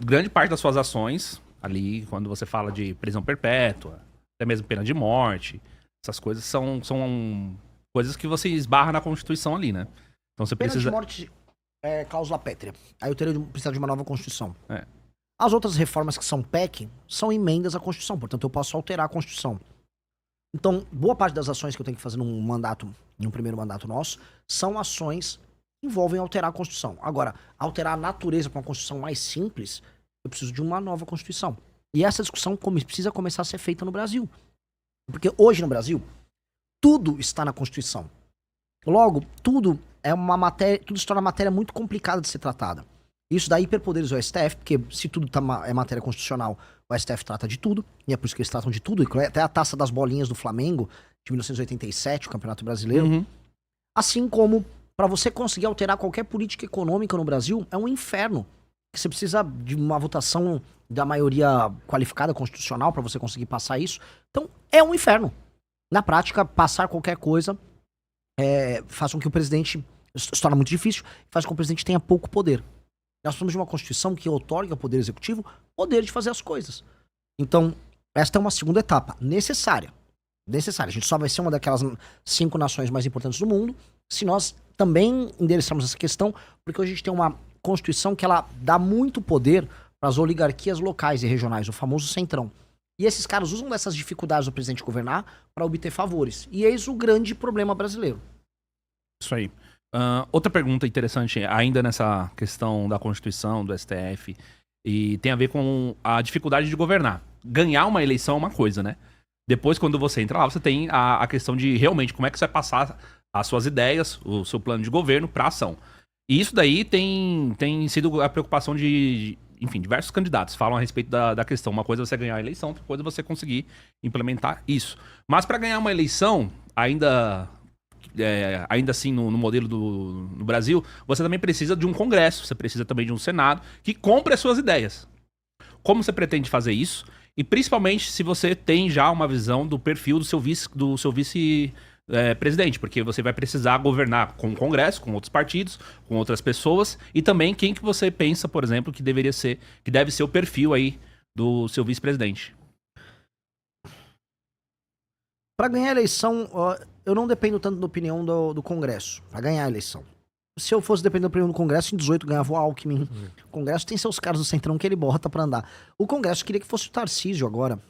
grande parte das suas ações, ali, quando você fala de prisão perpétua, até mesmo pena de morte, essas coisas são coisas que você esbarra na Constituição ali, né? Então você Pena de precisa... morte é cláusula pétrea. Aí eu teria de precisar de uma nova Constituição. É. As outras reformas que são PEC são emendas à Constituição, portanto eu posso alterar a Constituição. Então, boa parte das ações que eu tenho que fazer num primeiro mandato nosso, são ações que envolvem alterar a Constituição. Agora, alterar a natureza para uma Constituição mais simples, eu preciso de uma nova Constituição. E essa discussão precisa começar a ser feita no Brasil. Porque hoje no Brasil, tudo está na Constituição. Logo, tudo se torna matéria muito complicada de ser tratada. Isso dá hiperpoderes ao STF, porque se tudo é matéria constitucional, o STF trata de tudo, e é por isso que eles tratam de tudo, até a taça das bolinhas do Flamengo, de 1987, o Campeonato Brasileiro. Uhum. Assim como, para você conseguir alterar qualquer política econômica no Brasil, é um inferno. Você precisa de uma votação da maioria qualificada constitucional para você conseguir passar isso. Então, é um inferno. Na prática, passar qualquer coisa faz com que o presidente... Se torna muito difícil, faz com que o presidente tenha pouco poder. Nós precisamos de uma Constituição que otorgue ao Poder Executivo poder de fazer as coisas. Então, esta é uma segunda etapa necessária. Necessária. A gente só vai ser uma daquelas 5 nações mais importantes do mundo se nós também endereçarmos essa questão, porque hoje a gente tem uma Constituição que ela dá muito poder para as oligarquias locais e regionais, o famoso centrão. E esses caras usam dessas dificuldades do presidente governar para obter favores. E eis o grande problema brasileiro. Isso aí. Outra pergunta interessante, ainda nessa questão da Constituição, do STF, e tem a ver com a dificuldade de governar. Ganhar uma eleição é uma coisa, né? Depois, quando você entra lá, você tem a questão de realmente como é que você vai passar as suas ideias, o seu plano de governo para ação. E isso daí tem sido a preocupação de, enfim, diversos candidatos falam a respeito da questão. Uma coisa é você ganhar a eleição, outra coisa é você conseguir implementar isso. Mas para ganhar uma eleição, ainda assim no modelo do Brasil, você também precisa de um Congresso, você precisa também de um Senado que compre as suas ideias. Como você pretende fazer isso? E principalmente se você tem já uma visão do perfil do seu vice-presidente, porque você vai precisar governar com o Congresso, com outros partidos, com outras pessoas, e também quem que você pensa, por exemplo, que deve ser o perfil aí do seu vice-presidente. Para ganhar a eleição, eu não dependo tanto da opinião do Congresso, para ganhar a eleição. Se eu fosse depender da opinião do Congresso, em 18 ganhava o Alckmin. O Congresso tem seus caras do Centrão que ele bota pra andar. O Congresso queria que fosse o Tarcísio agora,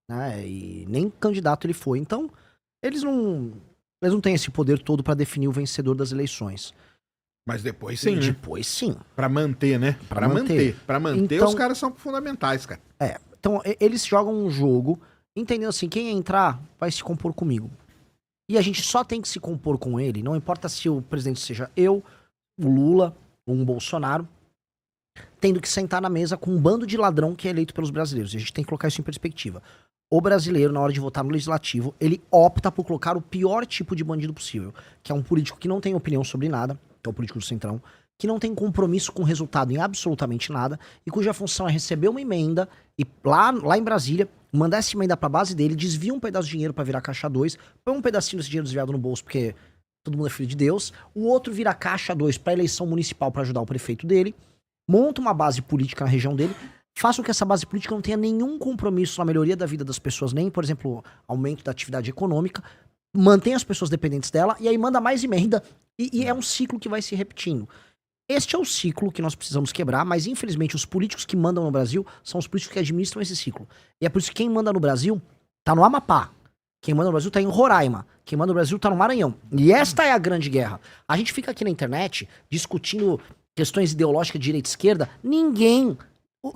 né? E nem candidato ele foi. Então, eles não têm esse poder todo pra definir o vencedor das eleições. Mas depois sim, né? Depois sim. Pra manter, né? Pra manter. Pra manter, então, os caras são fundamentais, cara. Então, eles jogam um jogo entendendo assim, quem entrar vai se compor comigo. E a gente só tem que se compor com ele, não importa se o presidente seja eu, o Lula ou um Bolsonaro, tendo que sentar na mesa com um bando de ladrão que é eleito pelos brasileiros. E a gente tem que colocar isso em perspectiva. O brasileiro, na hora de votar no legislativo, ele opta por colocar o pior tipo de bandido possível, que é um político que não tem opinião sobre nada, que é o político do Centrão, que não tem compromisso com o resultado em absolutamente nada, e cuja função é receber uma emenda e lá em Brasília, mandar essa emenda pra base dele, desvia um pedaço de dinheiro pra virar caixa 2, põe um pedacinho desse dinheiro desviado no bolso, porque todo mundo é filho de Deus, o outro vira caixa 2 pra eleição municipal pra ajudar o prefeito dele, monta uma base política na região dele, faça com que essa base política não tenha nenhum compromisso na melhoria da vida das pessoas, nem, por exemplo, aumento da atividade econômica, mantém as pessoas dependentes dela, e aí manda mais emenda, e é um ciclo que vai se repetindo. Este é o ciclo que nós precisamos quebrar, mas infelizmente os políticos que mandam no Brasil são os políticos que administram esse ciclo. E é por isso que quem manda no Brasil tá no Amapá, quem manda no Brasil tá em Roraima, quem manda no Brasil tá no Maranhão. E esta é a grande guerra. A gente fica aqui na internet discutindo questões ideológicas de direita e esquerda,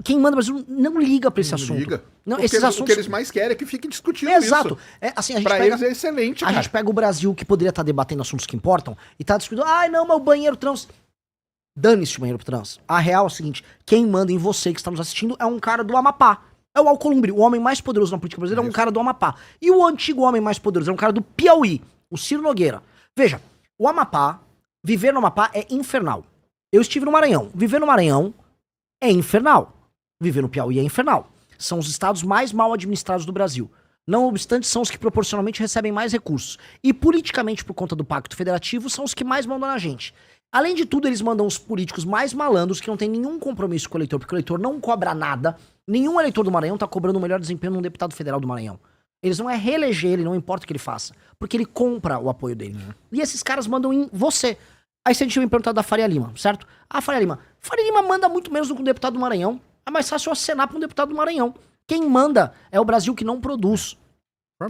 quem manda no Brasil não liga pra esse assunto. Liga. Não, esses assuntos... O que eles mais querem é que fiquem discutindo Exato. isso. Assim, eles é excelente, cara. A gente pega o Brasil, que poderia estar debatendo assuntos que importam, e tá discutindo, não, mas o banheiro trans... Dane-se o banheiro trans. A real é o seguinte, quem manda em você que está nos assistindo é um cara do Amapá. É o Alcolumbre, o homem mais poderoso na política brasileira é um cara do Amapá. E o antigo homem mais poderoso é um cara do Piauí, o Ciro Nogueira. Veja, o Amapá, viver no Amapá é infernal. Eu estive no Maranhão. Viver no Maranhão é infernal. Viver no Piauí é infernal. São os estados mais mal administrados do Brasil. Não obstante, são os que proporcionalmente recebem mais recursos. E politicamente, por conta do Pacto Federativo, são os que mais mandam na gente. Além de tudo, eles mandam os políticos mais malandros que não tem nenhum compromisso com o eleitor, porque o eleitor não cobra nada. Nenhum eleitor do Maranhão tá cobrando o melhor desempenho num deputado federal do Maranhão. Eles não é reeleger ele, não importa o que ele faça. Porque ele compra o apoio dele. E esses caras mandam em você. Aí você tinha me perguntado da Faria Lima, certo? Faria Lima manda muito menos do que um deputado do Maranhão. É mais fácil acenar pra um deputado do Maranhão. Quem manda é o Brasil que não produz.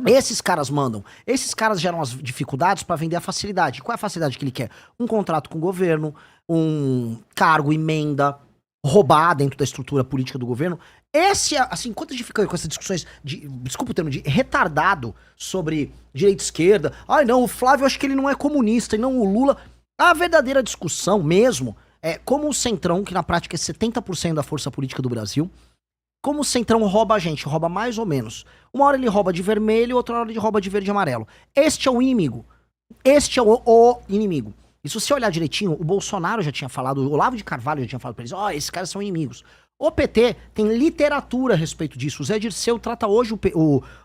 Esses caras mandam. Esses caras geram as dificuldades pra vender a facilidade. Qual é a facilidade que ele quer? Um contrato com o governo, um cargo, emenda, roubar dentro da estrutura política do governo. Esse, assim, enquanto a gente fica com essas discussões de, desculpa o termo, de retardado sobre direita e esquerda. Ai não, o Flávio acho que ele não é comunista e não o Lula. A verdadeira discussão mesmo é como o Centrão, que na prática é 70% da força política do Brasil, como o Centrão rouba a gente, rouba mais ou menos. Uma hora ele rouba de vermelho, outra hora ele rouba de verde e amarelo. Este é o inimigo. Este é o inimigo. E se você olhar direitinho, o Bolsonaro já tinha falado, o Olavo de Carvalho já tinha falado pra eles, esses caras são inimigos. O PT tem literatura a respeito disso. O Zé Dirceu trata hoje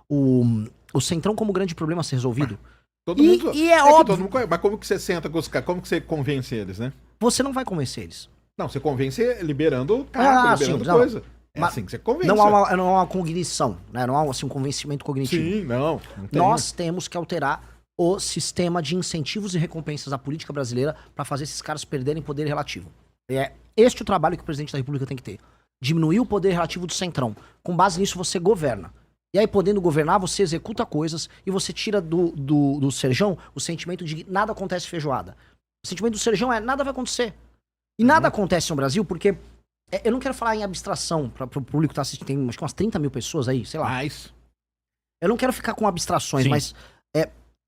o Centrão como grande problema a ser resolvido. Todo mundo, e é óbvio. Todo mundo, mas como que você senta com os caras? Como que você convence eles, né? Você não vai convencer eles. Não, você convence liberando cargo, liberando sim, coisa. É mas assim que você convence. Não há uma cognição, né? Não há assim, um convencimento cognitivo. Sim, não tem. Nós temos que alterar o sistema de incentivos e recompensas da política brasileira para fazer esses caras perderem poder relativo. É este o trabalho que o presidente da República tem que ter. Diminuir o poder relativo do Centrão. Com base nisso, você governa. E aí, podendo governar, você executa coisas e você tira do Serjão o sentimento de que nada acontece feijoada. O sentimento do Serjão é nada vai acontecer. E nada acontece no Brasil porque... eu não quero falar em abstração para o público que tá assistindo. Tem acho que umas 30 mil pessoas aí, sei lá. Mas... Eu não quero ficar com abstrações, Sim. mas...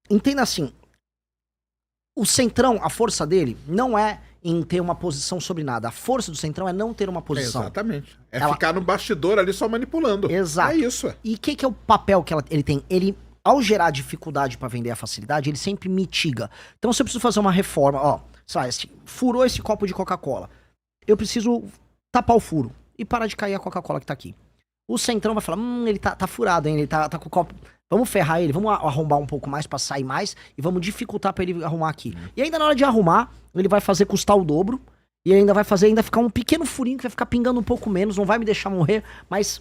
entenda assim. O Centrão, a força dele, não é em ter uma posição sobre nada. A força do Centrão é não ter uma posição. Exatamente. É Ela- ficar no bastidor ali só manipulando. Exato. É isso. E o que é o papel que ele tem? Ele, ao gerar dificuldade para vender a facilidade, ele sempre mitiga. Então, se eu preciso fazer uma reforma, sei lá, furou esse copo de Coca-Cola. Eu preciso tapar o furo e parar de cair a Coca-Cola que tá aqui. O Centrão vai falar, ele tá furado, hein? Ele tá com o copo. Vamos ferrar ele, vamos arrombar um pouco mais pra sair mais e vamos dificultar pra ele arrumar aqui. E ainda na hora de arrumar, ele vai fazer custar o dobro e ainda vai fazer ficar um pequeno furinho que vai ficar pingando um pouco menos, não vai me deixar morrer, mas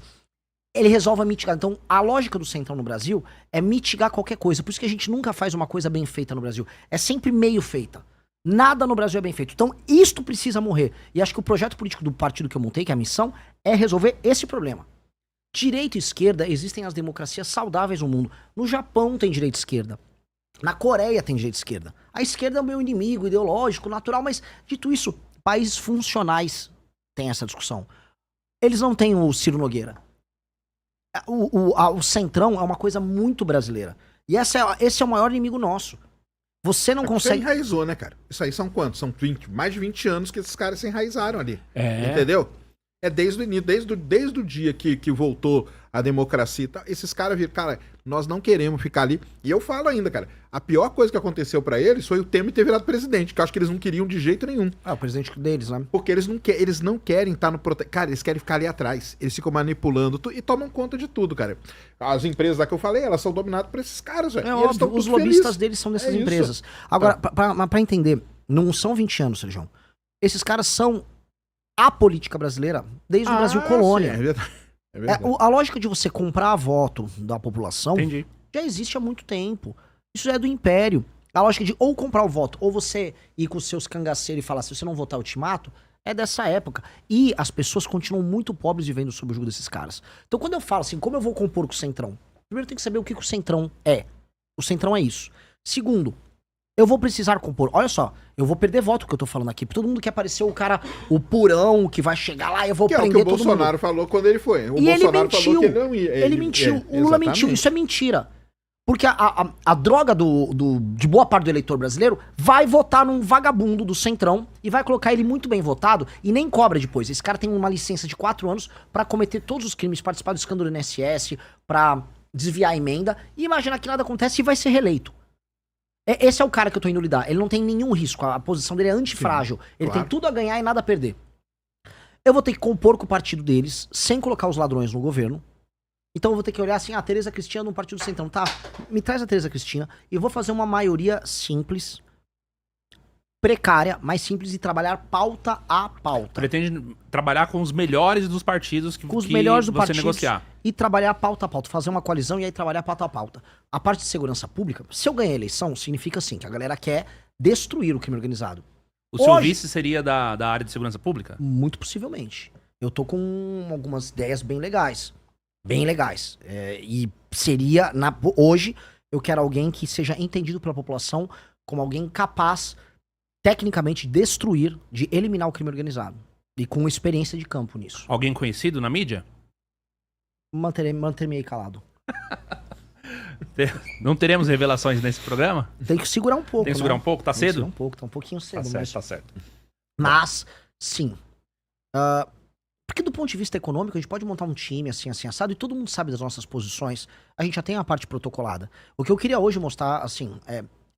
ele resolve mitigar. Então, a lógica do Centrão no Brasil é mitigar qualquer coisa. Por isso que a gente nunca faz uma coisa bem feita no Brasil. É sempre meio feita. Nada no Brasil é bem feito. Então, isto precisa morrer. E acho que o projeto político do partido que eu montei, que é a missão, é resolver esse problema. Direita e esquerda, existem as democracias saudáveis no mundo. No Japão tem direita e esquerda. Na Coreia tem direita e esquerda. A esquerda é o meu inimigo ideológico, natural, mas dito isso, países funcionais têm essa discussão. Eles não têm o Ciro Nogueira. O Centrão é uma coisa muito brasileira. E esse é o maior inimigo nosso. Você não Você consegue... enraizou, né, cara? Isso aí são quantos? São mais de 20 anos que esses caras se enraizaram ali. É. Entendeu? É desde o início, desde o dia que voltou a democracia e tal, esses caras viram, cara, nós não queremos ficar ali. E eu falo ainda, cara, a pior coisa que aconteceu pra eles foi o Temer ter virado presidente, que eu acho que eles não queriam de jeito nenhum. o presidente deles, né? Porque eles não querem estar no Cara, eles querem ficar ali atrás. Eles ficam manipulando e tomam conta de tudo, cara. As empresas lá que eu falei, elas são dominadas por esses caras, velho. É E eles óbvio, tão os tudo lobistas felizes. deles são dessas É isso. empresas. Agora, pra entender, não são 20 anos, Sérgio. Esses caras são a política brasileira desde o Brasil colônia. Sim, é verdade. É verdade. A lógica de você comprar voto da população Entendi. já existe há muito tempo. Isso é do Império. A lógica de ou comprar o voto, ou você ir com os seus cangaceiros e falar, se você não votar, eu te mato, é dessa época. E as pessoas continuam muito pobres vivendo sob o jugo desses caras. Então quando eu falo assim, como eu vou compor com o Centrão? Primeiro tem que saber o que o Centrão é. O Centrão é isso. Segundo, eu vou precisar compor. Olha só, eu vou perder voto que eu tô falando aqui. Todo mundo quer aparecer o cara, o purão, que vai chegar lá e eu vou Que é o que prender o todo Bolsonaro mundo. falou quando ele foi. O E ele Bolsonaro mentiu. falou que ele não ia. Ele mentiu. O Lula mentiu. exatamente. Isso é mentira. Porque a droga de boa parte do eleitor brasileiro vai votar num vagabundo do Centrão e vai colocar ele muito bem votado e nem cobra depois. Esse cara tem uma licença de 4 anos pra cometer todos os crimes, participar do escândalo do INSS, pra desviar a emenda e imaginar que nada acontece e vai ser reeleito. Esse é o cara que eu tô indo lidar. Ele não tem nenhum risco. A posição dele é antifrágil. Ele claro. tem tudo a ganhar e nada a perder. Eu vou ter que compor com o partido deles, sem colocar os ladrões no governo. Então eu vou ter que olhar assim, a Tereza Cristina no Partido Centrão. Tá, me traz a Tereza Cristina e eu vou fazer uma maioria simples. precária, mais simples e trabalhar pauta a pauta. Pretende trabalhar com os melhores dos partidos que, Com os que melhores do você partido negociar. e trabalhar pauta a pauta, fazer uma coalizão e aí trabalhar pauta a pauta. A parte de segurança pública, se eu ganhar a eleição, significa assim, que a galera quer destruir o crime organizado. O seu Hoje- vice seria da área de segurança pública? Muito possivelmente. Eu tô com algumas ideias bem legais. Bem legais. E seria, hoje, eu quero alguém que seja entendido pela população como alguém capaz, tecnicamente, de destruir, de eliminar o crime organizado. E com experiência de campo nisso. Alguém conhecido na mídia? Manter-me aí calado. Não teremos revelações nesse programa? Tem que segurar um pouco, Tem que segurar né? um pouco? Tá Tem que cedo? segurar um pouco, tá um pouquinho cedo. Tá mas... certo, tá certo. Mas, sim. Porque do ponto de vista econômico, a gente pode montar um time assim, assado, e todo mundo sabe das nossas posições. A gente já tem a parte protocolada. O que eu queria hoje mostrar, assim,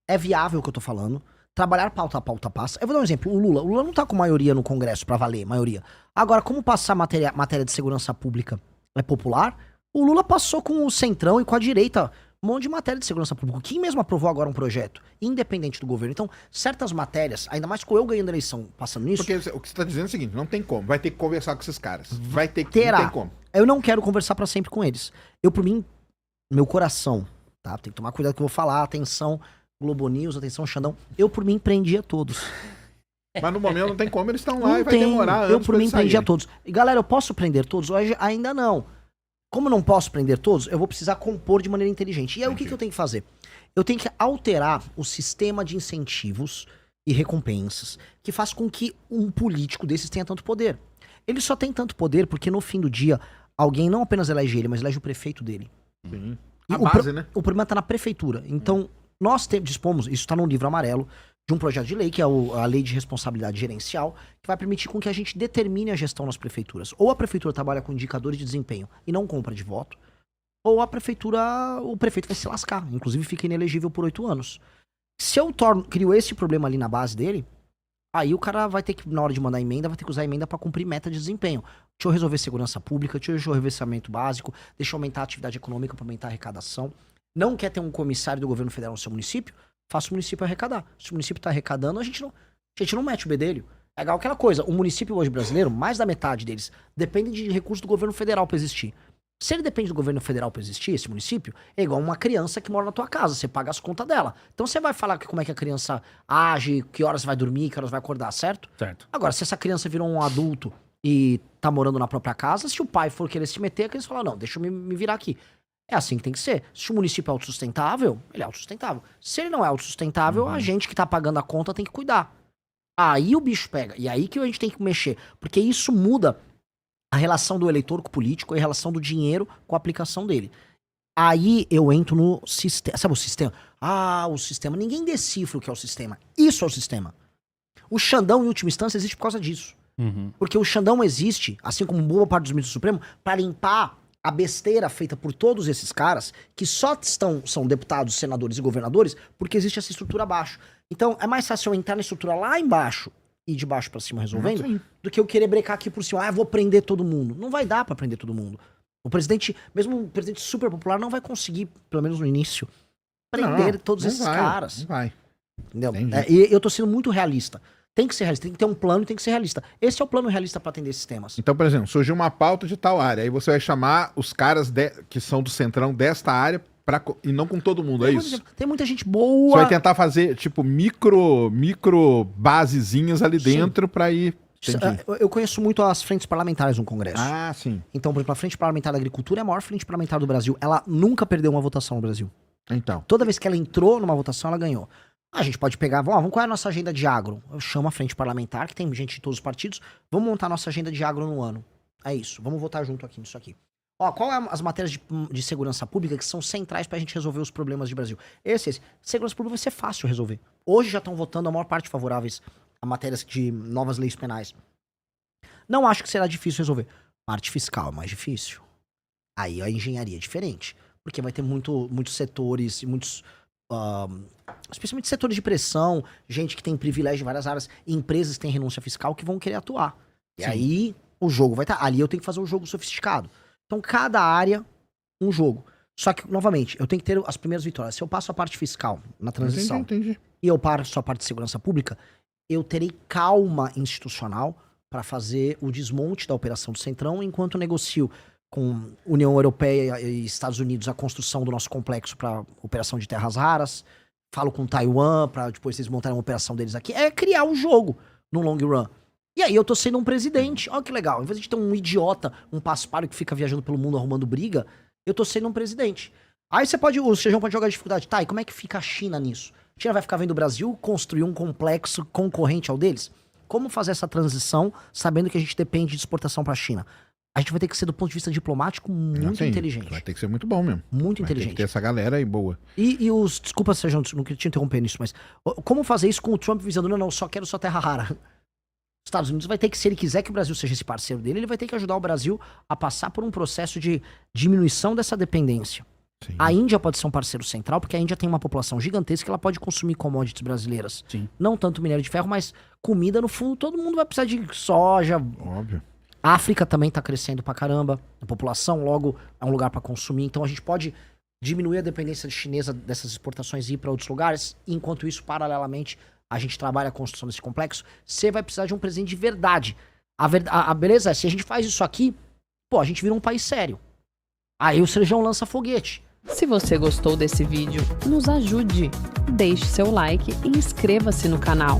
é viável o que eu tô falando. Trabalhar pauta a pauta passa. Eu vou dar um exemplo. O Lula não tá com maioria no Congresso pra valer, maioria. Agora, como passar matéria de segurança pública é popular, o Lula passou com o Centrão e com a direita um monte de matéria de segurança pública. Quem mesmo aprovou agora um projeto, independente do governo. Então, certas matérias, ainda mais com eu ganhando a eleição passando nisso... Porque o que você tá dizendo é o seguinte, não tem como. Vai ter que conversar com esses caras. Vai ter que... Terá. Não tem como. Eu não quero conversar pra sempre com eles. Eu, por mim, meu coração, tá? Tem que tomar cuidado com o que eu vou falar. Atenção, Globo News, atenção, Xandão. Eu, por mim, prendia todos. Mas no momento não tem como, eles estão lá Não e vai tem. demorar anos Eu, por pra mim, eles prendia saírem. todos. E, galera, eu posso prender todos? Hoje, ainda não. Como eu não posso prender todos, eu vou precisar compor de maneira inteligente. E aí, o que eu tenho que fazer? Eu tenho que alterar o sistema de incentivos e recompensas que faz com que um político desses tenha tanto poder. Ele só tem tanto poder porque, no fim do dia, alguém não apenas elege ele, mas elege o prefeito dele. Sim. E A base, né? O problema tá na prefeitura. Então, nós dispomos, isso tá no livro amarelo, de um projeto de lei, que é a Lei de Responsabilidade Gerencial, que vai permitir com que a gente determine a gestão nas prefeituras. Ou a prefeitura trabalha com indicadores de desempenho e não compra de voto, ou o prefeito vai se lascar, inclusive fica inelegível por 8 anos. Se eu crio esse problema ali na base dele, aí o cara vai ter que, na hora de mandar emenda, vai ter que usar a emenda para cumprir meta de desempenho. Deixa eu resolver segurança pública, deixa eu resolver saneamento básico, deixa eu aumentar a atividade econômica para aumentar a arrecadação. Não quer ter um comissário do governo federal no seu município? Faça o município arrecadar. Se o município tá arrecadando, a gente não mete o bedelho. É igual aquela coisa, o município hoje brasileiro, mais da metade deles, depende de recursos do governo federal para existir. Se ele depende do governo federal para existir, esse município, é igual uma criança que mora na tua casa, você paga as contas dela. Então você vai falar como é que a criança age, que horas vai dormir, que horas vai acordar, certo? Certo. Agora, se essa criança virou um adulto e tá morando na própria casa, se o pai for querer se meter, a criança fala, não, deixa eu me virar aqui. É assim que tem que ser. Se o município é autossustentável, ele é autossustentável. Se ele não é autossustentável, a gente que tá pagando a conta tem que cuidar. Aí o bicho pega. E aí que a gente tem que mexer. Porque isso muda a relação do eleitor com o político e a relação do dinheiro com a aplicação dele. Aí eu entro no sistema. Sabe o sistema? Ah, o sistema. Ninguém decifra o que é o sistema. Isso é o sistema. O Xandão, em última instância, existe por causa disso. Uhum. Porque o Xandão existe, assim como boa parte dos ministros do Supremo, para limpar a besteira feita por todos esses caras que só são deputados, senadores e governadores porque existe essa estrutura abaixo. Então é mais fácil eu entrar na estrutura lá embaixo e de baixo pra cima resolvendo Sim. do que eu querer brecar aqui por cima. Ah, eu vou prender todo mundo. Não vai dar pra prender todo mundo. O presidente, mesmo um presidente super popular, não vai conseguir, pelo menos no início, prender todos esses caras. Não vai. Entendeu? Entendi. E eu tô sendo muito realista. Tem que ser realista, tem que ter um plano e tem que ser realista. Esse é o plano realista pra atender esses temas. Então, por exemplo, surgiu uma pauta de tal área, aí você vai chamar os caras que são do Centrão desta área e não com todo mundo, é isso? Tem muita gente Você boa. vai tentar fazer, tipo, micro basezinhas ali dentro pra ir... Entendi. Eu conheço muito as frentes parlamentares no Congresso. Ah, sim. Então, por exemplo, a Frente Parlamentar da Agricultura é a maior frente parlamentar do Brasil. Ela nunca perdeu uma votação no Brasil. Então. Toda vez que ela entrou numa votação, ela ganhou. A gente pode pegar, vamos, qual é a nossa agenda de agro? Eu chamo a Frente Parlamentar, que tem gente de todos os partidos, vamos montar a nossa agenda de agro no ano. É isso, vamos votar junto aqui nisso aqui. Ó, qual é as matérias de segurança pública que são centrais pra gente resolver os problemas do Brasil? Esse. Segurança pública vai ser fácil resolver. Hoje já estão votando a maior parte favoráveis a matérias de novas leis penais. Não acho que será difícil resolver. Parte fiscal é mais difícil. Aí a engenharia é diferente. Porque vai ter muitos setores e muitos... especialmente setores de pressão, gente que tem privilégio em várias áreas, empresas que têm renúncia fiscal que vão querer atuar. E aí o jogo vai estar... Ali eu tenho que fazer um jogo sofisticado. Então cada área, um jogo. Só que, novamente, eu tenho que ter as primeiras vitórias. Se eu passo a parte fiscal na transição Entendi. e eu passo a parte de segurança pública, eu terei calma institucional para fazer o desmonte da operação do Centrão, enquanto negocio com União Europeia e Estados Unidos a construção do nosso complexo para operação de terras raras. Falo com Taiwan para depois eles montarem uma operação deles aqui. É criar o jogo no long run. E aí eu tô sendo um presidente. Olha que legal. Em vez de ter um idiota, um paspalho que fica viajando pelo mundo arrumando briga, eu tô sendo um presidente. Aí o Sejão pode jogar dificuldade. Tá, e como é que fica a China nisso? A China vai ficar vendo o Brasil construir um complexo concorrente ao deles? Como fazer essa transição sabendo que a gente depende de exportação pra China? A gente vai ter que ser, do ponto de vista diplomático, muito inteligente. Vai ter que ser muito bom mesmo. Muito vai inteligente. Tem que ter essa galera aí boa. E os... Desculpa, Sejão, não queria te interromper nisso, mas... Como fazer isso com o Trump visando, não, só quero só terra rara. Os Estados Unidos vai ter que, se ele quiser que o Brasil seja esse parceiro dele, ele vai ter que ajudar o Brasil a passar por um processo de diminuição dessa dependência. Sim. A Índia pode ser um parceiro central, porque a Índia tem uma população gigantesca que ela pode consumir commodities brasileiras. Sim. Não tanto minério de ferro, mas comida, no fundo, todo mundo vai precisar de soja. Óbvio. A África também tá crescendo pra caramba, a população logo é um lugar pra consumir, então a gente pode diminuir a dependência chinesa dessas exportações e ir pra outros lugares, e enquanto isso, paralelamente, a gente trabalha a construção desse complexo. Você vai precisar de um presidente de verdade. A beleza é, se a gente faz isso aqui, pô, a gente vira um país sério. Aí o Sejão lança foguete. Se você gostou desse vídeo, nos ajude. Deixe seu like e inscreva-se no canal.